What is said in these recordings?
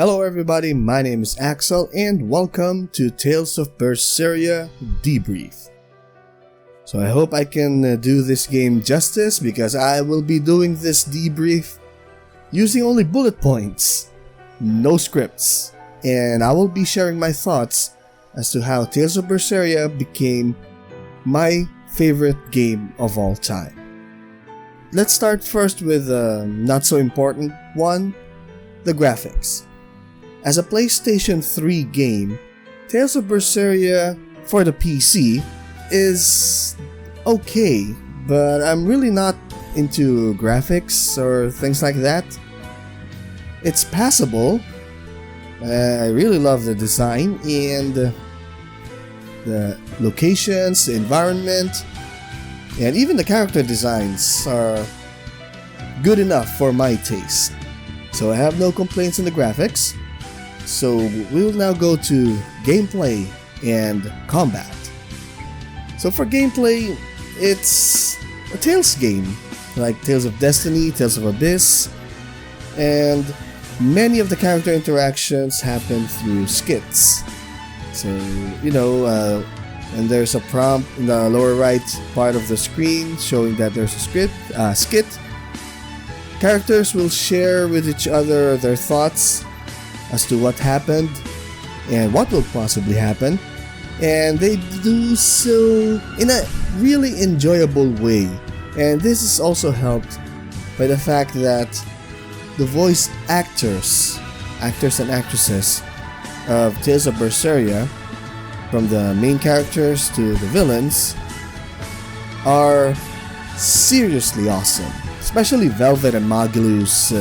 Hello everybody, my name is Axel and welcome to Tales of Berseria Debrief. So I hope I can do this game justice because I will be doing this debrief using only bullet points, no scripts, and I will be sharing my thoughts as to how Tales of Berseria became my favorite game of all time. Let's start first with a not so important one, the graphics. As a PlayStation 3 game, Tales of Berseria for the PC is okay, but I'm really not into graphics or things like that. It's passable. I really love the design and the locations, the environment, and even the character designs are good enough for my taste. So I have no complaints in the graphics. So we'll now go to gameplay and combat. So for gameplay, it's a Tales game, like Tales of Destiny, Tales of Abyss, and many of the character interactions happen through skits. So, and there's a prompt in the lower right part of the screen showing that there's a skit. Characters will share with each other their thoughts as to what happened and what will possibly happen, and they do so in a really enjoyable way. And this is also helped by the fact that the voice actors and actresses of Tales of Berseria, from the main characters to the villains, are seriously awesome, especially Velvet and Magilu's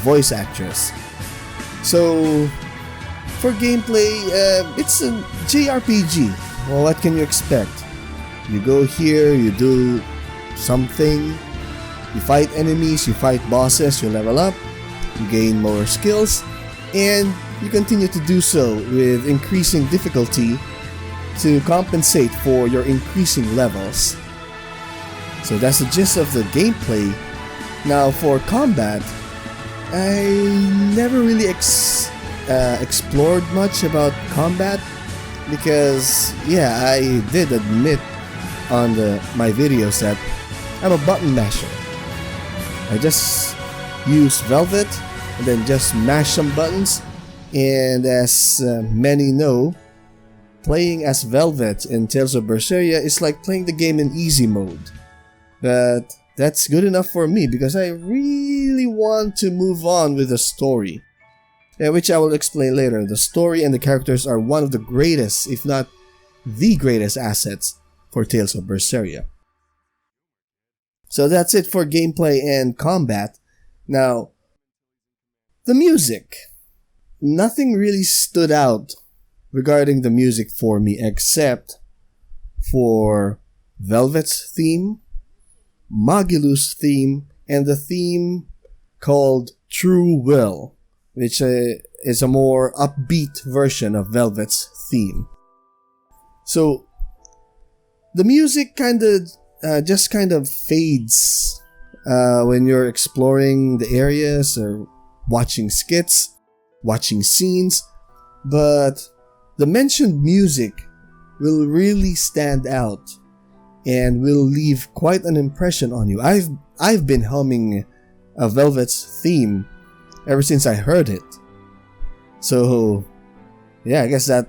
voice actress. So, for gameplay, it's a JRPG. Well, what can you expect? You go here, you do something, you fight enemies, you fight bosses, you level up, you gain more skills, and you continue to do so with increasing difficulty to compensate for your increasing levels. So that's the gist of the gameplay. Now for combat, I never really explored much about combat because, I did admit on my videos that I'm a button masher. I just use Velvet and then just mash some buttons, and as many know, playing as Velvet in Tales of Berseria is like playing the game in easy mode. But that's good enough for me because I really want to move on with the story, which I will explain later. The story and the characters are one of the greatest, if not the greatest assets for Tales of Berseria. So that's it for gameplay and combat. Now, the music. Nothing really stood out regarding the music for me except for Velvet's theme, Magilu's theme, and the theme called True Will, which is a more upbeat version of Velvet's theme. So the music just kind of fades when you're exploring the areas or watching skits, watching scenes, but the mentioned music will really stand out and will leave quite an impression on you. I've been humming a Velvet's theme ever since I heard it. So, I guess that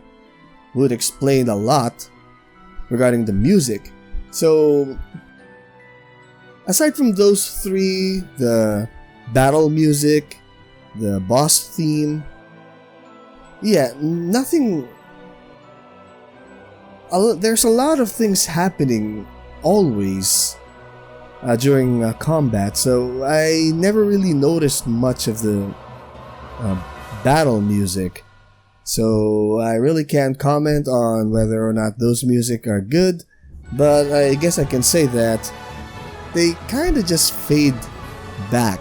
would explain a lot regarding the music. So, aside from those three, the battle music, the boss theme, nothing. There's a lot of things happening always during combat, so I never really noticed much of the battle music. So I really can't comment on whether or not those music are good, but I guess I can say that they kind of just fade back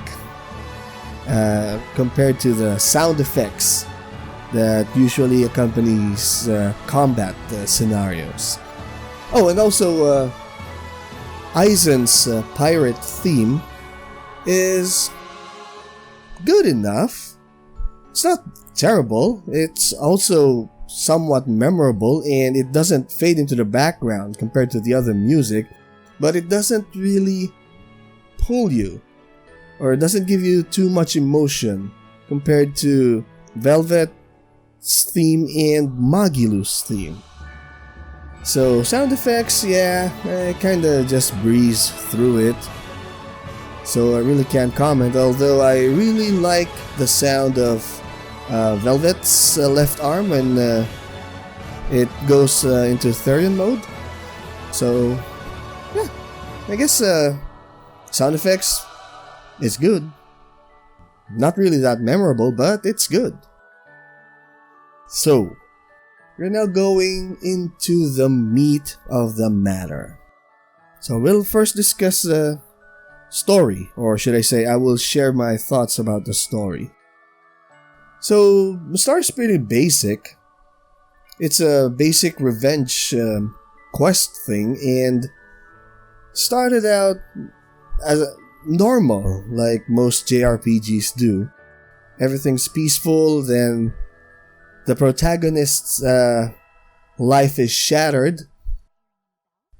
compared to the sound effects that usually accompanies combat scenarios. Oh, and also Aizen's pirate theme is good enough. It's not terrible. It's also somewhat memorable, and it doesn't fade into the background compared to the other music, but it doesn't really pull you, or it doesn't give you too much emotion compared to Velvet's theme and Magilu's theme. So sound effects, yeah, I kinda just breeze through it, so I really can't comment, although I really like the sound of Velvet's left arm when it goes into Therian mode. So yeah, I guess sound effects is good. Not really that memorable, but it's good. So we're now going into the meat of the matter. So we'll first discuss the story, or should I say, I will share my thoughts about the story. So the story is pretty basic. It's a basic revenge quest thing, and started out as normal, like most JRPGs do. Everything's peaceful, then the protagonist's life is shattered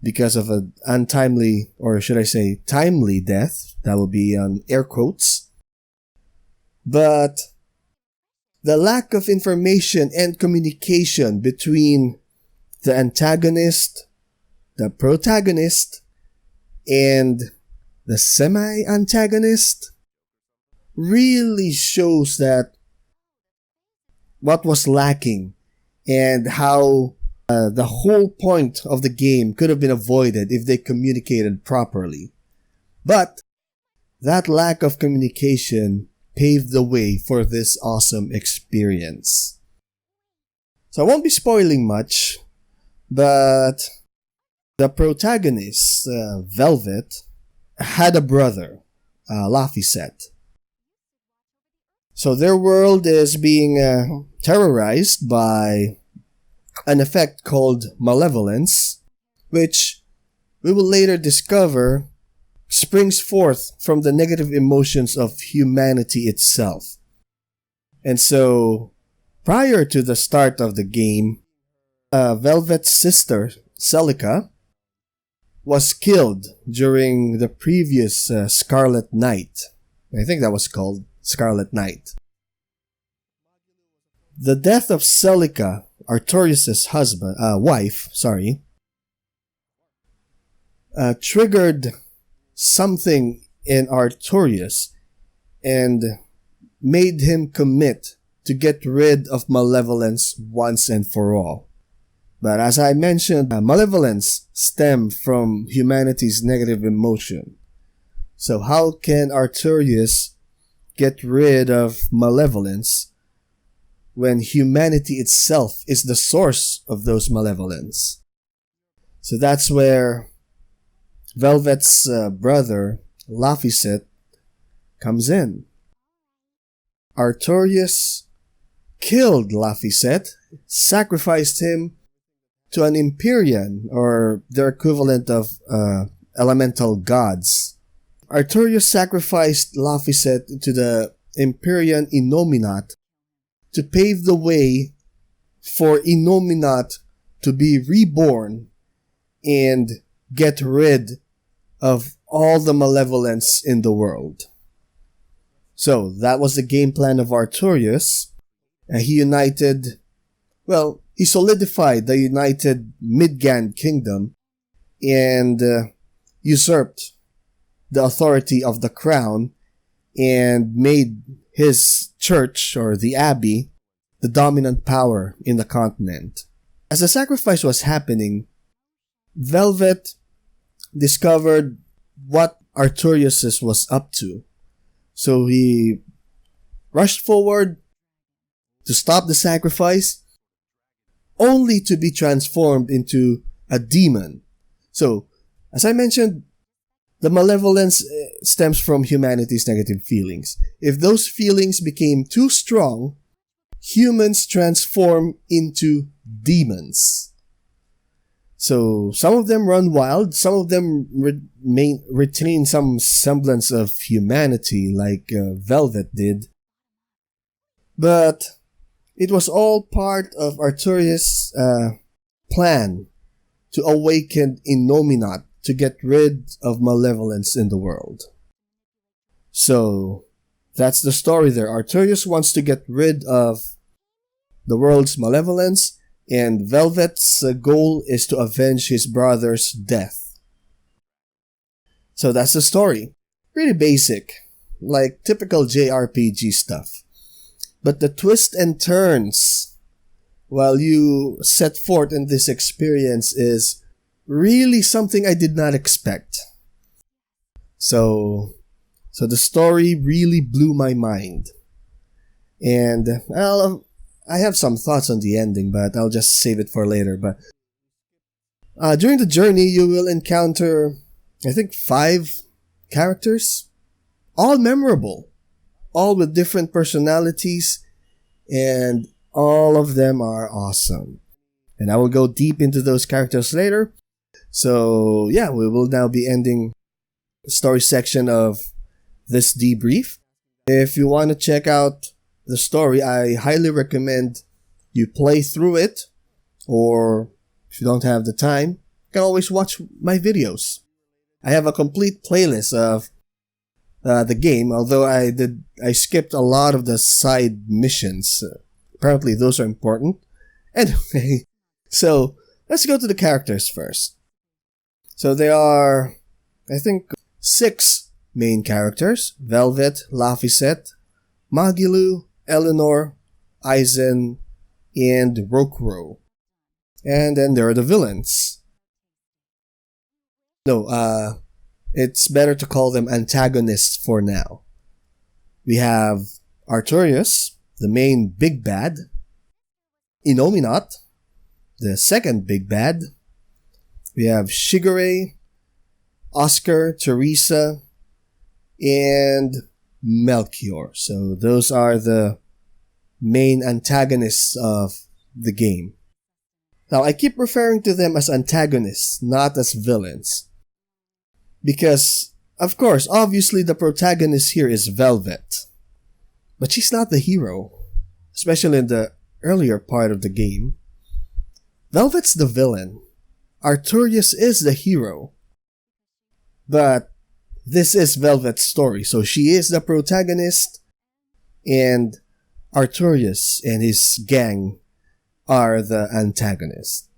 because of an untimely, or should I say, timely death. That would be on air quotes. But the lack of information and communication between the antagonist, the protagonist, and the semi-antagonist really shows that what was lacking and how the whole point of the game could have been avoided if they communicated properly. But that lack of communication paved the way for this awesome experience. So I won't be spoiling much, but the protagonist, Velvet, had a brother, Laphicet. So their world is being terrorized by an effect called malevolence, which we will later discover springs forth from the negative emotions of humanity itself. And so, prior to the start of the game, Velvet's sister, Celica, was killed during the previous Scarlet Night. I think that was called Scarlet Night. The death of Celica, Artorias' wife, triggered something in Artorias and made him commit to get rid of malevolence once and for all. But as I mentioned, malevolence stems from humanity's negative emotion. So how can Artorias get rid of malevolence when humanity itself is the source of those malevolence? So that's where Velvet's brother, Laphicet, comes in. Artorias killed Laphicet, sacrificed him to an Empyrean, or their equivalent of elemental gods. Artorias sacrificed Laphicet to the Empyrean Innominat to pave the way for Innominat to be reborn and get rid of all the malevolence in the world. So that was the game plan of Artorias. He solidified the united Midgand kingdom and usurped the authority of the crown and made his church, or the abbey, the dominant power in the continent. As the sacrifice was happening, Velvet discovered what Artorias was up to. So he rushed forward to stop the sacrifice, only to be transformed into a demon. So, as I mentioned, the malevolence stems from humanity's negative feelings. If those feelings became too strong, humans transform into demons. So some of them run wild, some of them retain some semblance of humanity like Velvet did. But It was all part of Arturius' plan to awaken Innominat to get rid of malevolence in the world. So, that's the story there. Arturius wants to get rid of the world's malevolence, and Velvet's goal is to avenge his brother's death. So that's the story. Pretty basic, like typical JRPG stuff. But the twists and turns while you set forth in this experience is really something I did not expect. So the story really blew my mind. And I have some thoughts on the ending, but I'll just save it for later. But during the journey, you will encounter, I think, 5 characters, all memorable, all with different personalities, and all of them are awesome. And I will go deep into those characters later. So yeah, we will now be ending the story section of this debrief. If you want to check out the story, I highly recommend you play through it, or if you don't have the time, you can always watch my videos. I have a complete playlist of the game, although I skipped a lot of the side missions. Apparently those are important. Anyway, so let's go to the characters first. So there are, I think, 6 main characters: Velvet, Laphicet, Magilu, Eleanor, Aizen, and Rokuro. And then there are the villains. No, it's better to call them antagonists for now. We have Arturius, the main big bad; Innominat, the second big bad; we have Shigure, Oscar, Teresa, and Melchior. So those are the main antagonists of the game. Now, I keep referring to them as antagonists, not as villains. Because, of course, obviously the protagonist here is Velvet. But she's not the hero, especially in the earlier part of the game. Velvet's the villain. Arturius is the hero. But this is Velvet's story, so she is the protagonist, and Arturius and his gang are the antagonists.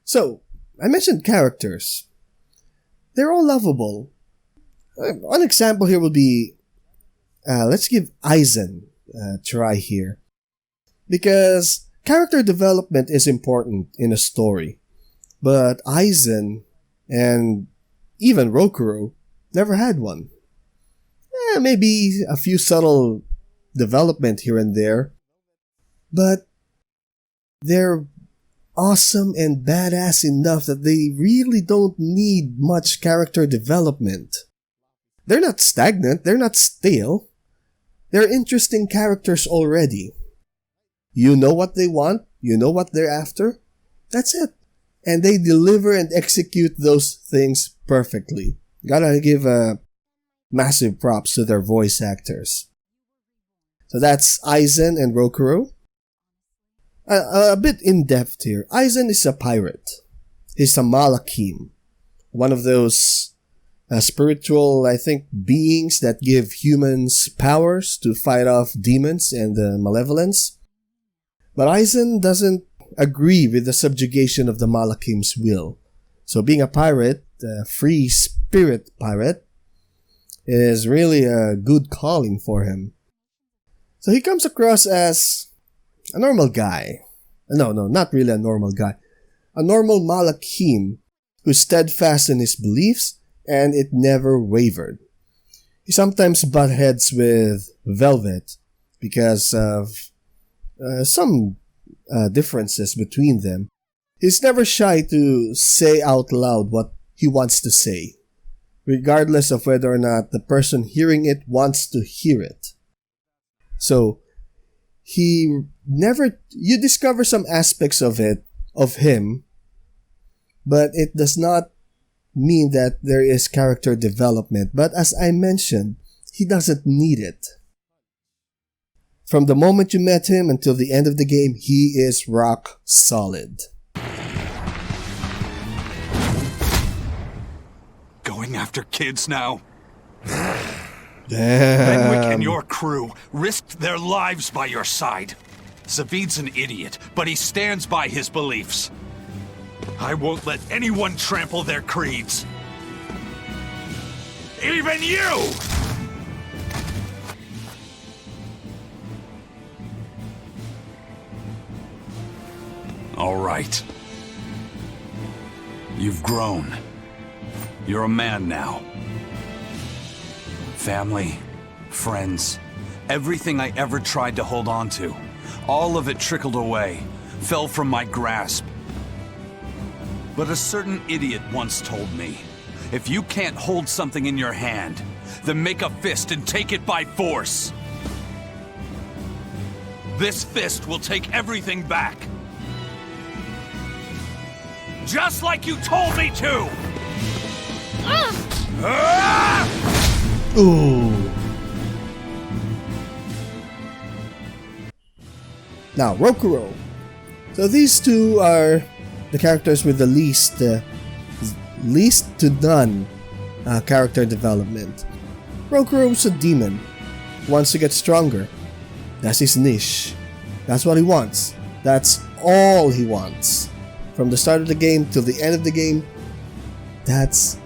So, I mentioned characters. They're all lovable. One example here would be, let's give Aizen a try here. Because character development is important in a story. But Aizen and even Rokuro never had one. Maybe a few subtle development here and there, but they're awesome and badass enough that they really don't need much character development. They're not stagnant, they're not stale. They're interesting characters already. You know what they want, you know what they're after, that's it. And they deliver and execute those things perfectly. Gotta give massive props to their voice actors. So that's Aizen and Rokuro. A bit in-depth here. Aizen is a pirate. He's a Malakim. One of those spiritual, I think, beings that give humans powers to fight off demons and malevolence. But Aizen doesn't agree with the subjugation of the Malakim's will. So being a pirate, a free spirit pirate, is really a good calling for him. So he comes across as a normal guy. No, not really a normal guy. A normal Malakim who's steadfast in his beliefs and it never wavered. He sometimes butt heads with Velvet because of some differences between them. He's never shy to say out loud what he wants to say, regardless of whether or not the person hearing it wants to hear it. So, you discover some aspects of him, but it does not mean that there is character development. But as I mentioned, he doesn't need it. From the moment you met him until the end of the game, he is rock solid. Going after kids now? Damn. Renwick and your crew risked their lives by your side. Zavid's an idiot, but he stands by his beliefs. I won't let anyone trample their creeds. Even you! All right. You've grown. You're a man now. Family, friends, everything I ever tried to hold on to, all of it trickled away, fell from my grasp. But a certain idiot once told me, if you can't hold something in your hand, then make a fist and take it by force. This fist will take everything back. Just like you told me to! Ooh. Now, Rokuro. So these two are the characters with the least to none character development. Rokuro's a demon. Wants to get stronger. That's his niche. That's what he wants. That's all he wants. From the start of the game till the end of the game, that's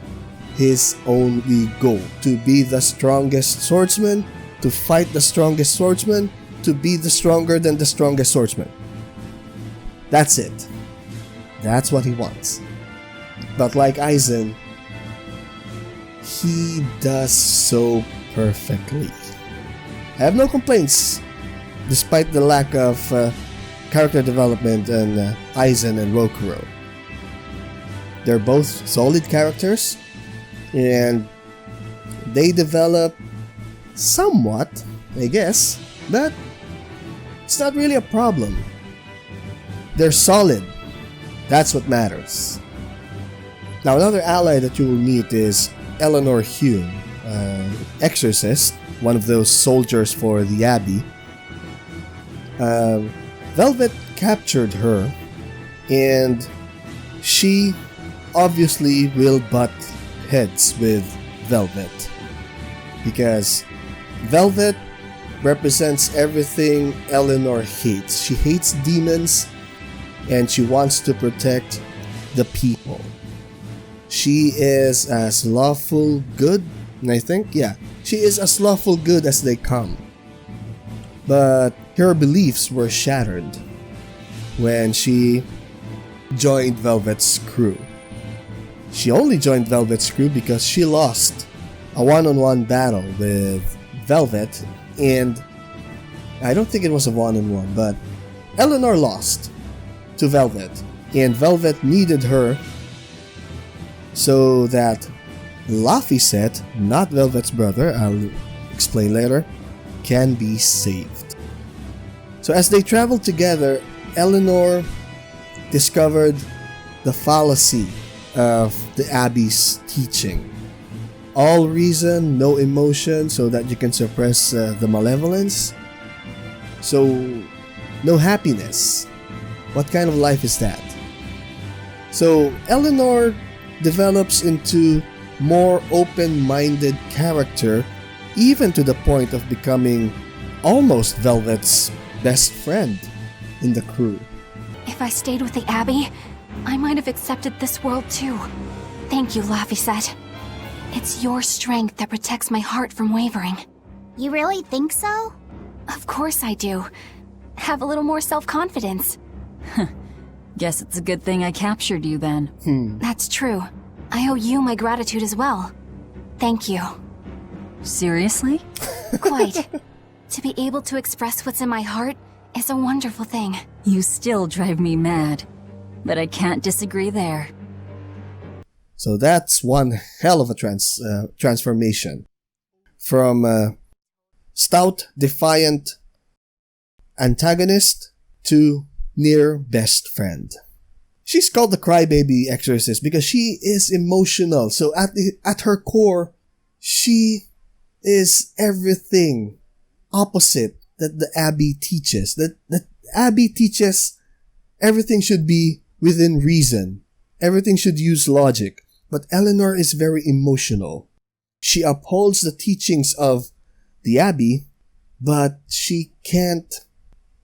his only goal. To be the strongest swordsman, to fight the strongest swordsman, to be the stronger than the strongest swordsman. That's it. That's what he wants. But like Aizen, he does so perfectly. I have no complaints, despite the lack of character development in Aizen and Rokuro. They're both solid characters, and they develop somewhat, I guess, but it's not really a problem. They're solid. That's what matters. Now, another ally that you will meet is Eleanor Hume, exorcist, one of those soldiers for the Abbey. Velvet captured her, and she obviously will butt heads with Velvet, because Velvet represents everything Eleanor hates. She hates demons, and she wants to protect the people. She is as lawful good, I think, yeah. She is as lawful good as they come. But her beliefs were shattered when she joined Velvet's crew. She only joined Velvet's crew because she lost a one-on-one battle with Velvet, and I don't think it was a one-on-one, but Eleanor lost to Velvet, and Velvet needed her so that Laphicet, not Velvet's brother, I'll explain later, can be saved. So as they traveled together, Eleanor discovered the fallacy of the Abbey's teaching. All reason, no emotion, so that you can suppress the malevolence. So, no happiness. What kind of life is that? So, Eleanor develops into more open-minded character, even to the point of becoming almost Velvet's best friend in the crew. If I stayed with the Abbey, I might have accepted this world too. Thank you, Laphicet. It's your strength that protects my heart from wavering. You really think so? Of course I do. Have a little more self-confidence. Guess it's a good thing I captured you then. That's true. I owe you my gratitude as well. Thank you. Seriously? Quite. To be able to express what's in my heart is a wonderful thing. You still drive me mad, but I can't disagree there. So that's one hell of a transformation. From stout, defiant antagonist to near best friend. She's called the crybaby exorcist because she is emotional. So at her core, she is everything opposite that the Abbey teaches. That Abbey teaches everything should be within reason. Everything should use logic. But Eleanor is very emotional. She upholds the teachings of the Abbey, but she can't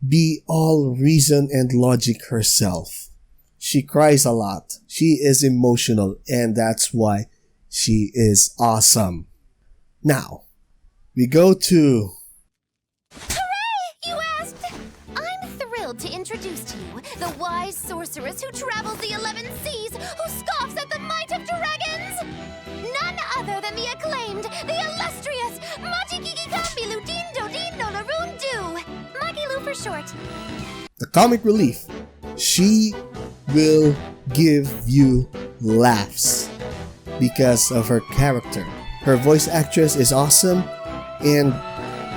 be all reason and logic herself. She cries a lot. She is emotional, and that's why she is awesome. Now, we go to... Hooray! You asked! I'm thrilled to introduce to you the wise sorceress who travels the 11 seas, who scoffs at the might of dragons! None other than the acclaimed, the illustrious Majikikikambilu Dindo Dindo Larundu! Magilu for short. The comic relief. She will give you laughs because of her character. Her voice actress is awesome, and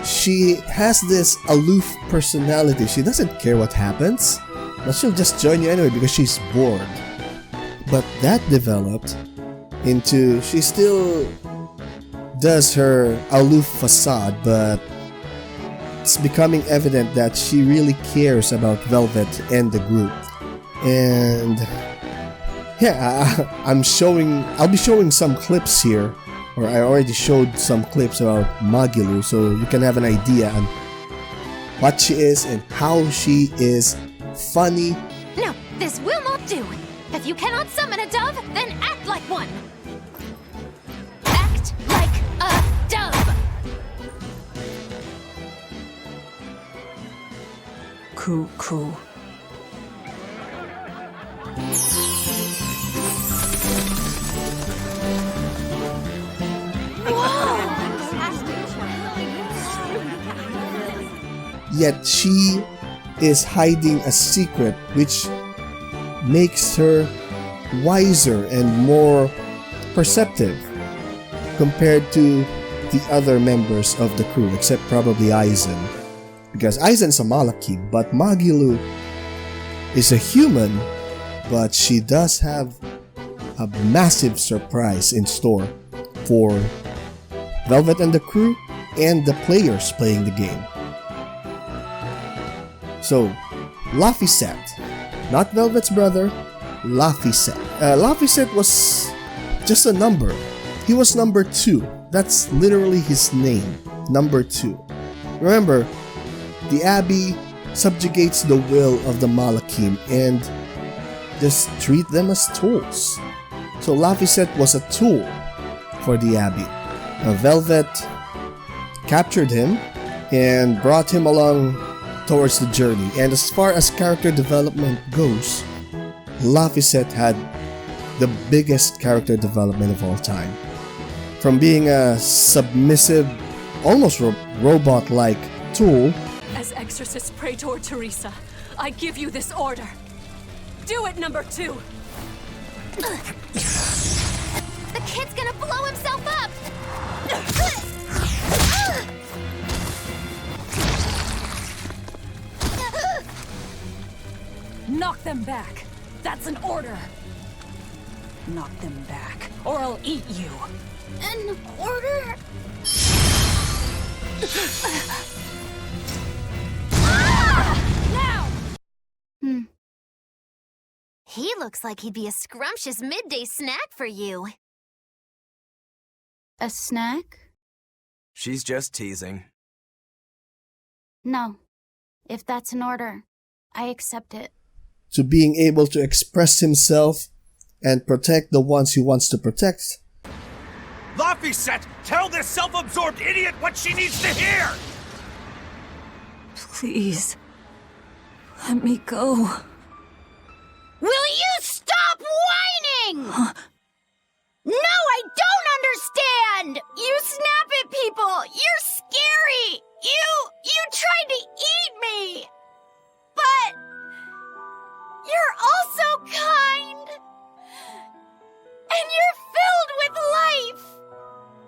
she has this aloof personality. She doesn't care what happens, but she'll just join you anyway because she's bored. But that developed into, she still does her aloof facade, but it's becoming evident that she really cares about Velvet and the group. And yeah, I'll be showing some clips here, or I already showed some clips about Magilu, so you can have an idea on what she is and how she is funny. No, this will not do. If you cannot summon a dove, then act like one. Act like a dove. Cuckoo. Yet she is hiding a secret which makes her wiser and more perceptive compared to the other members of the crew, except probably Aizen. Because Aizen's a Malachi, but Magilu is a human, but she does have a massive surprise in store for Velvet and the crew and the players playing the game. So, Laphicet, not Velvet's brother, Laphicet. Laphicet was just a number. He was number 2. That's literally his name, number 2. Remember, the Abbey subjugates the will of the Malakim and just treat them as tools. So Laphicet was a tool for the Abbey. Velvet captured him and brought him along towards the journey. And as far as character development goes, Laphicet had the biggest character development of all time. From being a submissive, almost robot-like tool. As Exorcist Praetor Teresa, I give you this order. Do it, number 2! The kid's gonna blow himself up! Knock them back! That's an order! Knock them back, or I'll eat you! An order? Now! He looks like he'd be a scrumptious midday snack for you. A snack? She's just teasing. No. If that's an order, I accept it. To being able to express himself and protect the ones he wants to protect. Laphicet, tell this self-absorbed idiot what she needs to hear! Please. Let me go. Will you stop whining? Huh? No, I don't understand! You snap at people! You're scary! You tried to eat me! But you're also kind! And you're filled with life!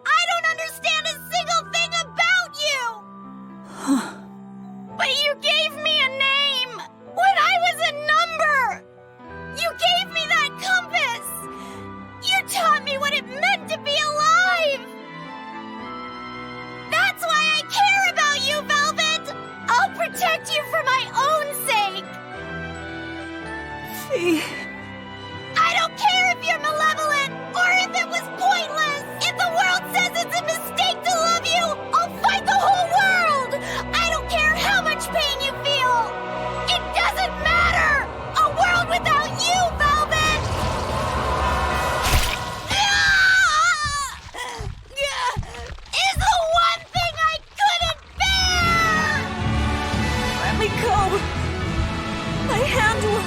I don't understand a single thing about you! But you gave me a name! When I was a number! You gave me that compass! You taught me what it meant to be alive! That's why I care about you, Velvet! me. I don't care if you're malevolent or if it was pointless. If the world says it's a mistake to love you, I'll fight the whole world. I don't care how much pain you feel. It doesn't matter. A world without you, Velvet. Is the one thing I couldn't bear. Let me go. My hand will...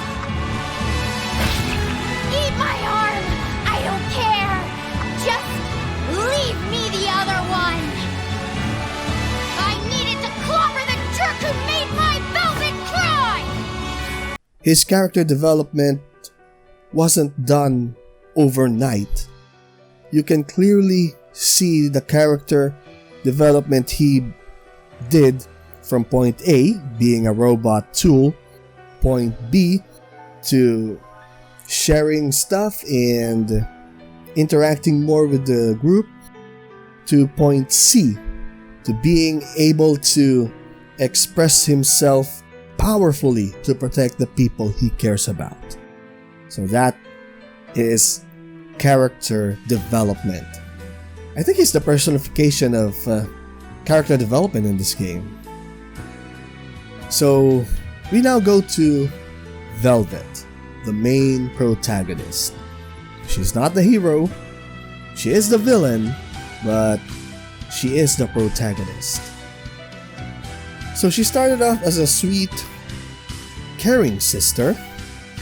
Eat my arm! I don't care! Just leave me the other one! I needed to clobber the jerk who made my Velvet cry! His character development wasn't done overnight. You can clearly see the character development he did from point A, being a robot tool, point B, to sharing stuff and interacting more with the group, to point C, to being able to express himself powerfully to protect the people he cares about. So that is character development. I think he's the personification of character development in this game. So we now go to Velvet, the main protagonist. She's not the hero, she is the villain, but she is the protagonist. So she started off as a sweet, caring sister,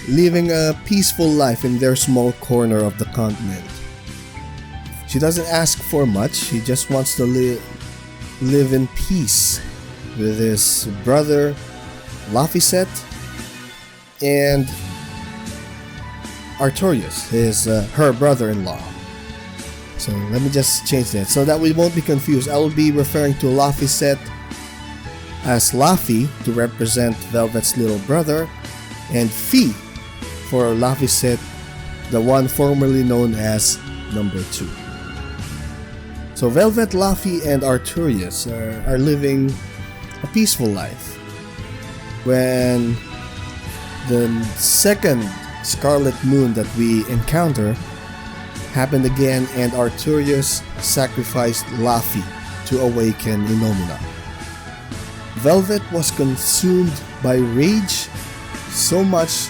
living a peaceful life in their small corner of the continent. She doesn't ask for much, she just wants to live in peace with his brother, Laphicet, and Artorius, her brother-in-law. So let me just change that so that we won't be confused. I will be referring to Laphicet as Laffy to represent Velvet's little brother, and Fee for Laphicet, the one formerly known as number 2. So Velvet, Laffy, and Artorius are living a peaceful life when the second Scarlet Moon that we encounter happened again, and Artorius sacrificed Laffy to awaken Inomina. Velvet was consumed by rage so much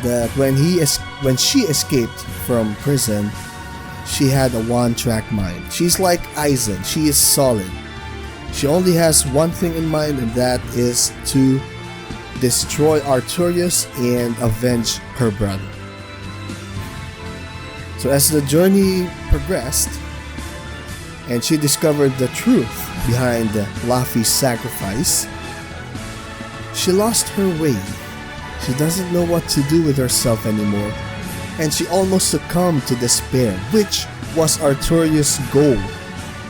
that when she escaped from prison, she had a one-track mind. She's like Aizen, she is solid. She only has one thing in mind, and that is to destroy Artorius and avenge her brother. So as the journey progressed, and she discovered the truth behind Laffy's sacrifice, she lost her way. She doesn't know what to do with herself anymore, and she almost succumbed to despair, which was Artorius' goal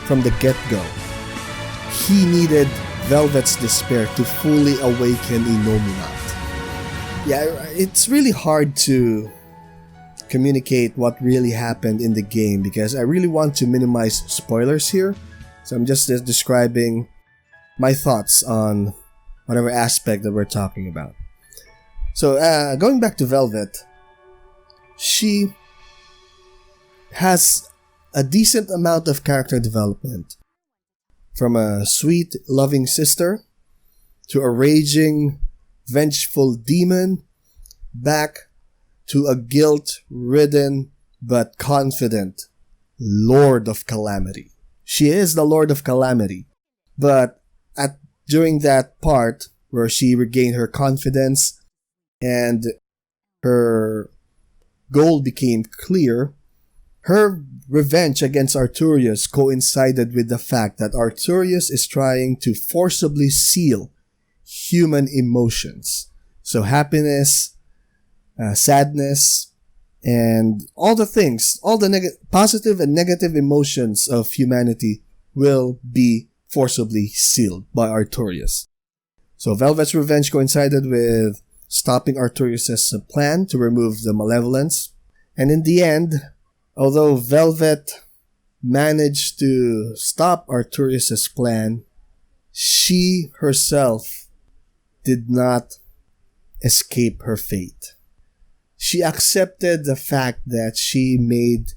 from the get-go. He needed Velvet's despair to fully awaken Innominat. Yeah, it's really hard to communicate what really happened in the game because I really want to minimize spoilers here. So I'm just describing my thoughts on whatever aspect that we're talking about. So going back to Velvet, she has a decent amount of character development. From a sweet, loving sister to a raging, vengeful demon, back to a guilt-ridden but confident Lord of Calamity. She is the Lord of Calamity, but during that part where she regained her confidence and her goal became clear, her revenge against Artorius coincided with the fact that Artorius is trying to forcibly seal human emotions. So happiness, sadness, and all the things, all the positive and negative emotions of humanity will be forcibly sealed by Artorius. So Velvet's revenge coincided with stopping Artorius' plan to remove the malevolence. And in the end, although Velvet managed to stop Artorius' plan, she herself did not escape her fate. she accepted the fact that she made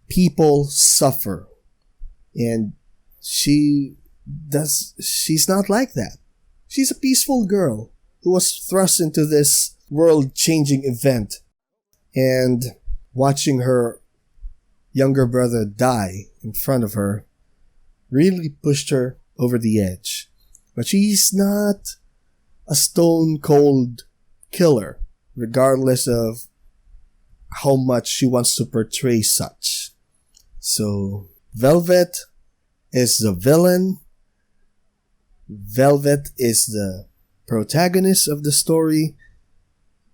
people suffer. And she's not like that. She's a peaceful girl who was thrust into this world-changing event. And watching her younger brother die in front of her really pushed her over the edge. But she's not a stone-cold killer, regardless of how much she wants to portray such. So, Velvet is the villain. Velvet is the protagonist of the story.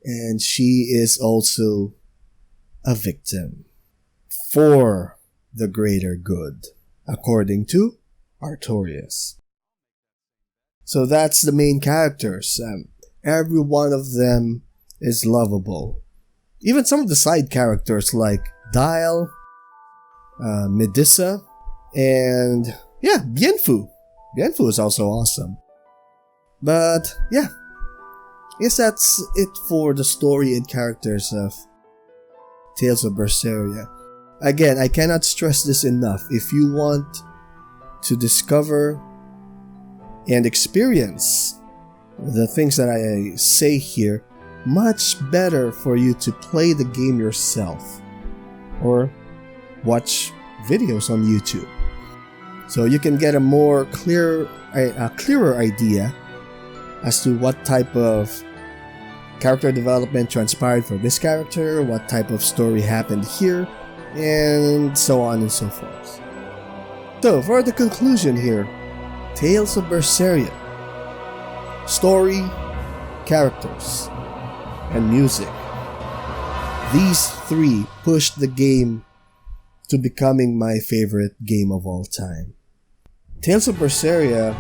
And she is also a victim for the greater good, according to Artorias. So that's the main characters. Every one of them is lovable. Even some of the side characters like Dial, Medusa, and Bienfu. Bienfu is also awesome. But yeah, I guess that's it for the story and characters of Tales of Berseria. Again, I cannot stress this enough. If you want to discover and experience the things that I say here, much better for you to play the game yourself or watch videos on YouTube. So you can get a clearer idea as to what type of character development transpired for this character, what type of story happened here, and so on and so forth. So, for the conclusion here, Tales of Berseria. Story, characters, and music. These three pushed the game to becoming my favorite game of all time. Tales of Berseria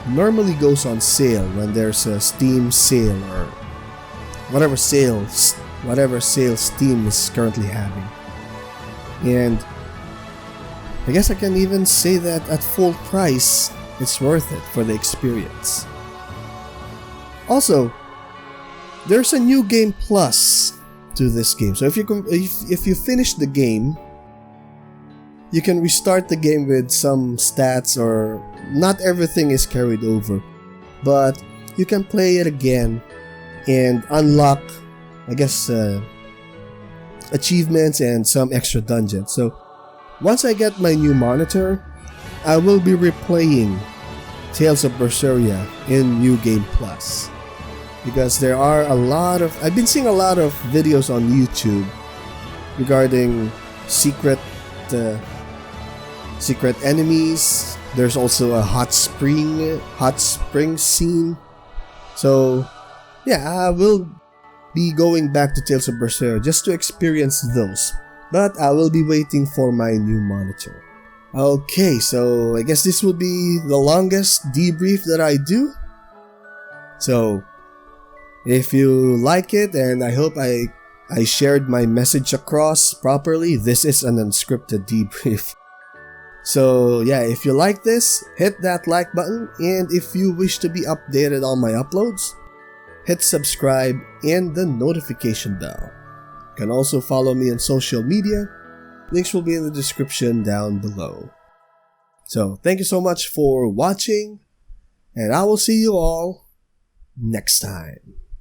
normally goes on sale when there's a Steam sale or whatever sales Steam is currently having. And I guess I can even say that at full price, it's worth it for the experience. Also, there's a new game plus to this game. So if you finish the game, you can restart the game with some stats, or not everything is carried over, but you can play it again and unlock, I guess, achievements and some extra dungeons. So once I get my new monitor, I will be replaying Tales of Berseria in New Game Plus, because there are I've been seeing a lot of videos on YouTube regarding secret enemies. There's also a hot spring scene. So yeah, I will be going back to Tales of Berseria just to experience those, but I will be waiting for my new monitor. Okay, so I guess this will be the longest debrief that I do. So if you like it, and I hope I shared my message across properly, this is an unscripted debrief. So yeah, if you like this, hit that like button, and if you wish to be updated on my uploads, hit subscribe and the notification bell. You can also follow me on social media. Links will be in the description down below. So thank you so much for watching, and I will see you all next time.